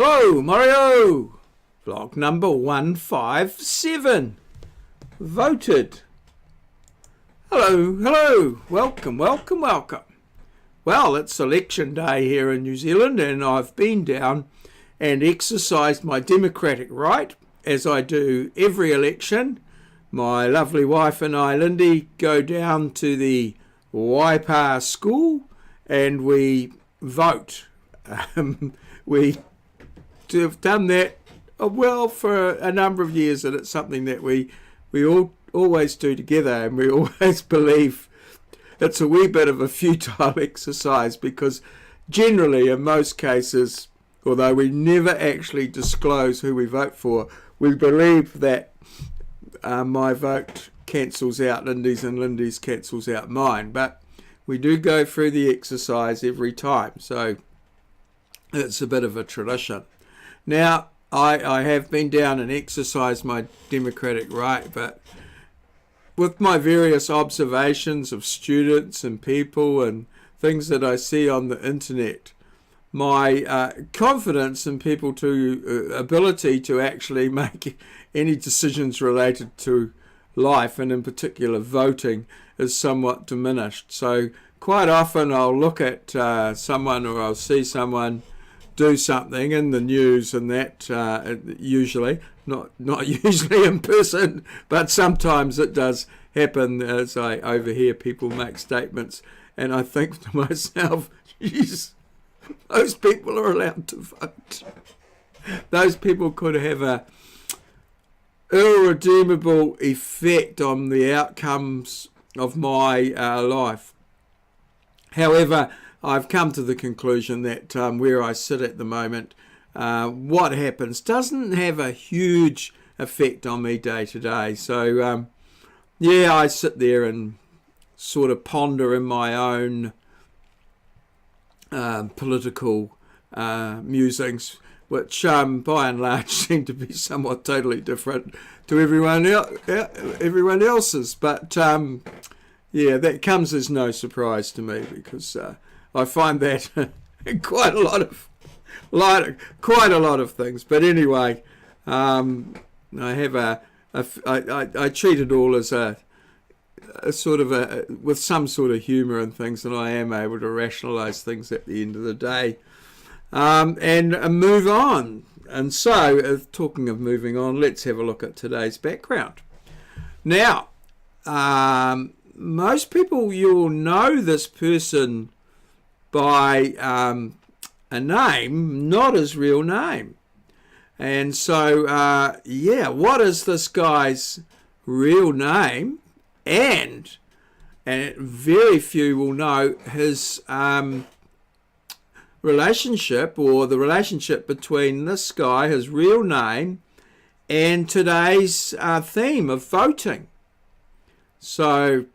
Hello, Maurieo! Vlog number 157. Voted. Hello. Welcome. Well, it's election day here in New Zealand, and I've been down and exercised my democratic right, as I do every election. My lovely wife and I, Lindy, go down to the Waipa school and we vote. We have done that well for a number of years, and it's something that we always do together, and we always believe it's a wee bit of a futile exercise, because generally, in most cases, although we never actually disclose who we vote for, we believe that my vote cancels out Lindy's and Lindy's cancels out mine. But we do go through the exercise every time, so it's a bit of a tradition. Now, I have been down and exercised my democratic right, but with my various observations of students and people and things that I see on the internet, my confidence in people to ability to actually make any decisions related to life, and in particular voting, is somewhat diminished. So quite often I'll look at someone, or I'll see someone do something in the news, and that usually, not usually in person, but sometimes it does happen as I overhear people make statements, and I think to myself, geez, those people are allowed to vote. Those people could have a irredeemable effect on the outcomes of my life. However, I've come to the conclusion that where I sit at the moment, what happens doesn't have a huge effect on me day to day. So, yeah, I sit there and sort of ponder in my own political musings, which by and large seem to be somewhat totally different to everyone else's. But yeah, that comes as no surprise to me, because I find that quite a lot of things. But anyway, I treat it all as a sort of with some sort of humour and things, and I am able to rationalise things at the end of the day, and move on. And so, talking of moving on, let's have a look at today's background. Now, most people, you'll know this person by a name, not his real name. And so, yeah, what is this guy's real name? And very few will know his relationship, or the relationship between this guy, his real name, and today's theme of voting. So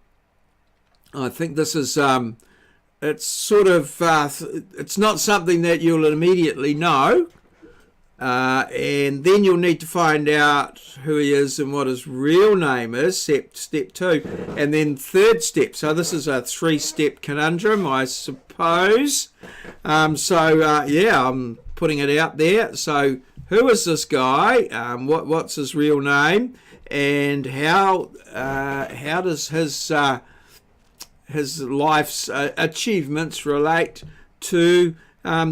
I think this is it's sort of it's not something that you'll immediately know, and then you'll need to find out who he is and what his real name is, step 2, and then third step. So this is a 3-step conundrum, I suppose. Yeah, I'm putting it out there. So who is this guy? What's his real name? And how does his life's achievements relate to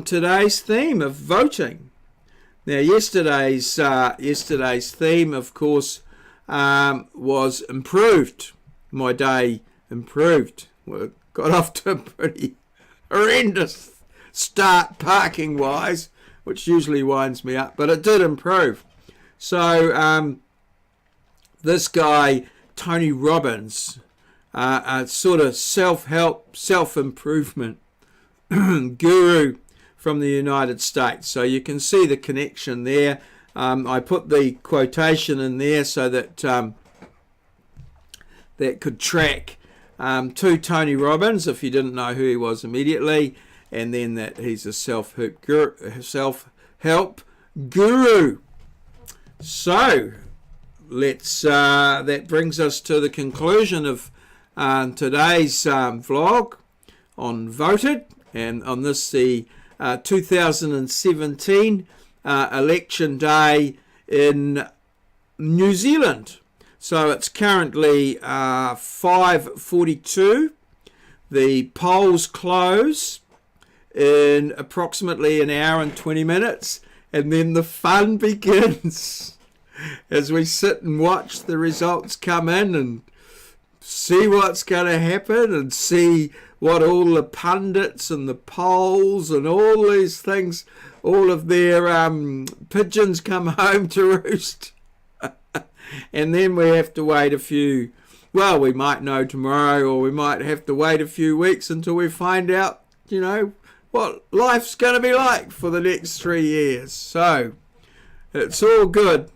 today's theme of voting? Now, yesterday's theme, of course, was improved. My day improved. Well, got off to a pretty horrendous start parking-wise, which usually winds me up, but it did improve. So this guy, Tony Robbins, a sort of self-help, self-improvement guru from the United States. So you can see the connection there. I put the quotation in there so that that could track to Tony Robbins, if you didn't know who he was immediately, and then that he's a self-help guru. So let's that brings us to the conclusion of today's vlog on Voted, and on this, the 2017 election day in New Zealand. So it's currently 5:42. The polls close in approximately an hour and 20 minutes, and then the fun begins as we sit and watch the results come in and see what's going to happen and see what all the pundits and the polls and all these things, all of their pigeons come home to roost. And then we have to wait well, we might know tomorrow, or we might have to wait a few weeks until we find out, what life's going to be like for the next 3 years. So, it's all good.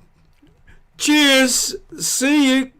Cheers. See you.